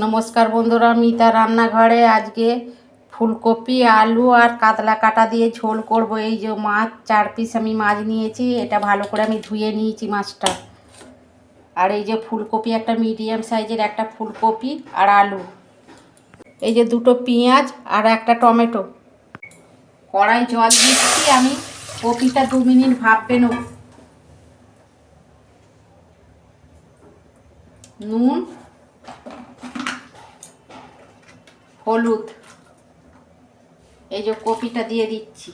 নমস্কার বন্ধুরা, মিতা রান্নাঘরে আজকে ফুলকপি আলু আর কাতলা কাটা দিয়ে ঝোল করব। এই যে মাছ 4 পিস আমি মাছ নিয়েছি, এটা ভালো করে আমি ধুয়ে নিয়েছি মাছটা। আর এই যে ফুলকপি একটা মিডিয়াম সাইজের একটা ফুলকপি আর আলু, এই যে 2টো পেঁয়াজ আর একটা টমেটো। কড়াই জল দিচ্ছি, আমি কপিটা 2 মিনিট ভাপবে নেব। নুন, হলুদ, এই যে কপিটা দিয়ে দিচ্ছি।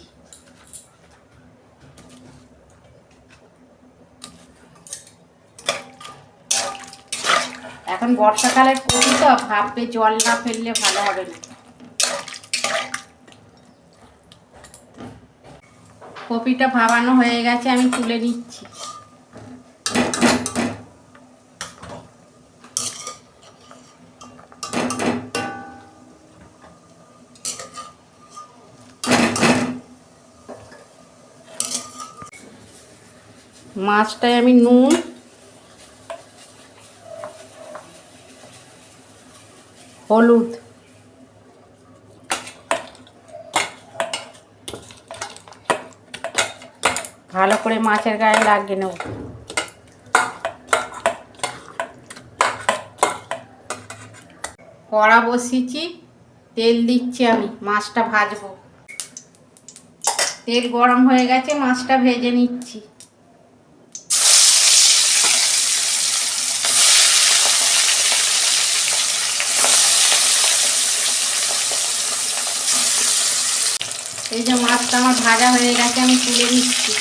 এখন বর্ষাকালের কপি তো ভাপে, জল না ফেললে ভালো হবে না। কপিটা ভাবানো হয়ে গেছে, আমি তুলে নিচ্ছি। মাছটায় আমি নুন, হলুদ, ভালো করে মাছের গায়ে লাগিয়ে নেব। কড়া বসিয়েছি, তেল দিচ্ছি, আমি মাছটা ভাজবো। তেল গরম হয়ে গেছে, মাছটা ভেজে নিচ্ছি। এই যে মাছটা আমার ভাজা হয়ে গেছে, আমি তুলে নিচ্ছি।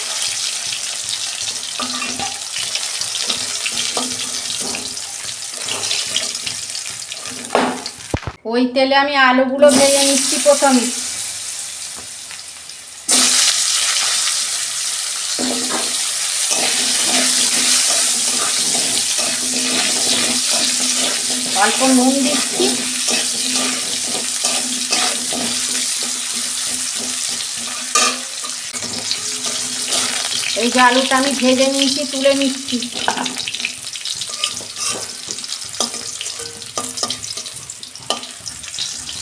ওই তেলে আমি আলুগুলো ভেজে নিচ্ছি প্রথমে। অল্প নুন দিচ্ছি। এই যে আলুটা আমি ভেজে নিয়েছি, তুলে নিচ্ছি।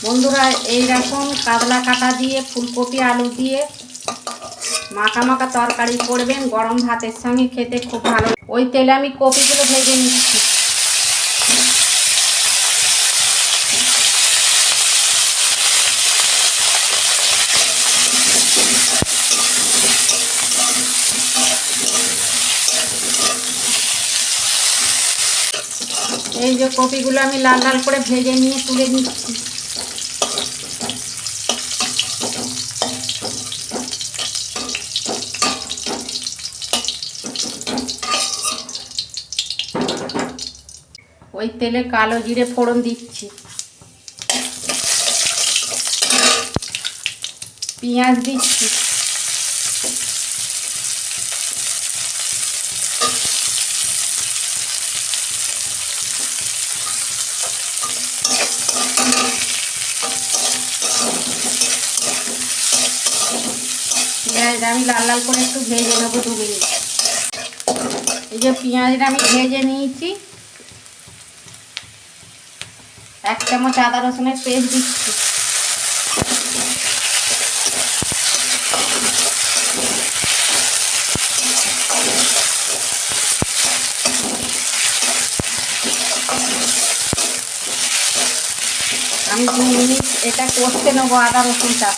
বন্ধুরা, এইরকম কাতলা কাটা দিয়ে ফুলকপি আলু দিয়ে মাখা মাখা তরকারি করবেন, গরম ভাতের সঙ্গে খেতে খুব ভালো। ওই তেলে আমি কপিগুলো ভেজে নিচ্ছি। এই যে কপিগুলো আমি লাল লাল করে ভেজে নিয়ে তুলে নিচ্ছি। ওই তেলে কালো জিরে ফোড়ন দিচ্ছি, পেঁয়াজ দিচ্ছি, পেঁয়াজটা আমি লাল লাল করে একটু ভেজে নেবো 2 মিনিট। এই যে পেঁয়াজটা আমি ভেজে নিয়েছি, 1 চামচ আদা রসুনের পেস্ট দিচ্ছি। আমি 2 মিনিট এটা কষতে নেবো আদা রসুনটা।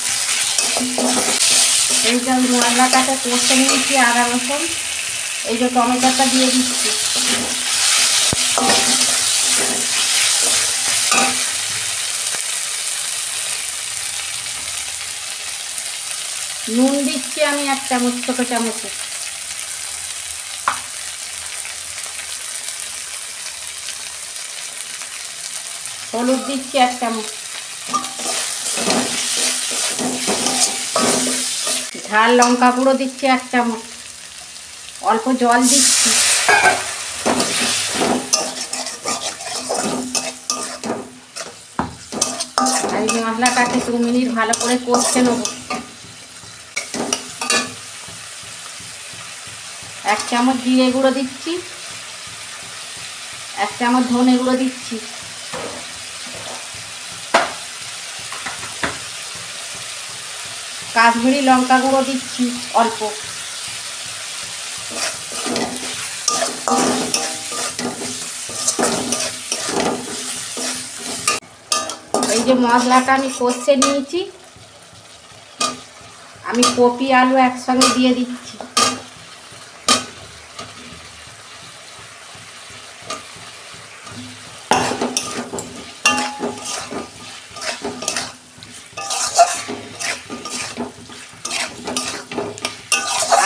এই যে মশলাটাকে কষতে নিয়েছি আদা রসুন। এই যে টমেটোটা দিয়ে দিচ্ছি। নুন দিচ্ছি আমি 1 চামচ, ছোট চামচে। হলুদ দিচ্ছি 1 চামচ। ঝাল লঙ্কা গুঁড়ো দিচ্ছি 1 চামচ। অল্প জল দিচ্ছি। এই মশলাটাকে 2 মিনিট ভালো করে কষতে নেব। 1 চামচ জিরে গুঁড়ো দিচ্ছি, 1 চামচ ধনে গুঁড়ো দিচ্ছি। কাশ্মীরি লঙ্কা গুঁড়ো দিচ্ছি অল্প। এই যে মশলাটা আমি কষে নিয়েছি, আমি কপি আলু একসঙ্গে দিয়ে দিচ্ছি।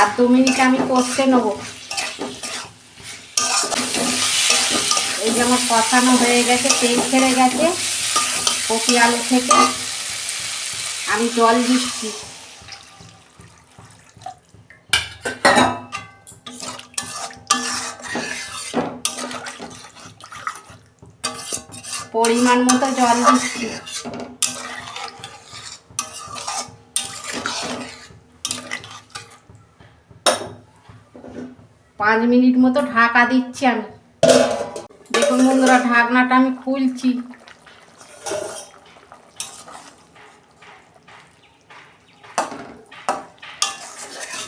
আর 2 মিনিট আমি কষতে নেব। এই যে আমার কষানো হয়ে গেছে, তেল ছেড়ে গেছে কপি আলু থেকে। আমি জল দিচ্ছি। পরিমাণ মতো জল দিচ্ছি। পাঁচ মিনিট মতো ঢাকা দিচ্ছি আমি। দেখুন বন্ধুরা, ঢাকনাটা আমি খুলছি।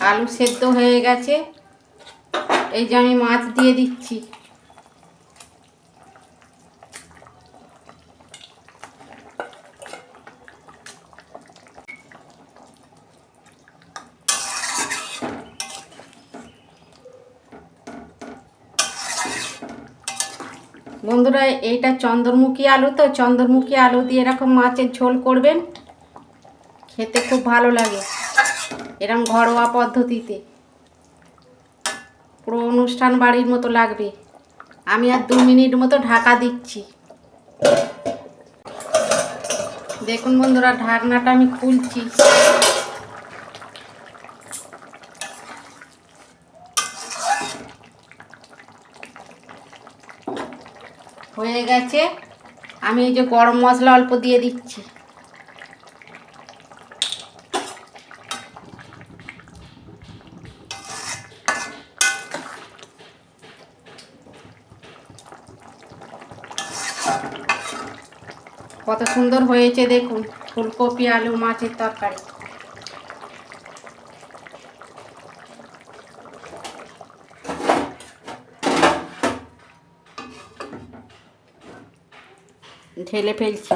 আলু সেদ্ধ হয়ে গেছে। এই যে আমি মাছ দিয়ে দিচ্ছি। বন্ধুরা, এইটা চন্দ্রমুখী আলু, তো চন্দ্রমুখী আলু দিয়ে এরকম মাছের ঝোল করবেন, খেতে খুব ভালো লাগে। এরকম ঘরোয়া পদ্ধতিতে পুরো অনুষ্ঠান বাড়ির মতো লাগবে। আমি আর 2 মিনিট মতো ঢাকা দিচ্ছি। দেখুন বন্ধুরা, ঢাকনাটা আমি খুলছি। হয়ে গেছে। আমি এই যে গরম মশলা অল্প দিয়ে দিচ্ছি। কত সুন্দর হয়েছে দেখুন ফুলকপি আলু মাছের তরকারি। ঢেলে ফেলছি।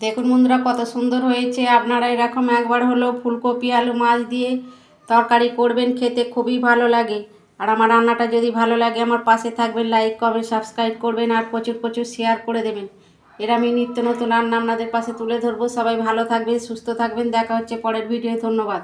দেখুন বন্ধুরা, কত সুন্দর হয়েছে। আপনারা এরকম একবার হলেও ফুলকপি আলু মাছ দিয়ে তরকারি করবেন, খেতে খুবই ভালো লাগে। আর আমার রান্নাটা যদি ভালো লাগে আমার পাশে থাকবেন, লাইক কমেন্ট সাবস্ক্রাইব করবেন, আর প্রচুর প্রচুর শেয়ার করে দেবেন। এর আমি নিত্য নতুন রান্না আপনাদের পাশে তুলে ধরবো। সবাই ভালো থাকবেন, সুস্থ থাকবেন। দেখা হচ্ছে পরের ভিডিও। ধন্যবাদ।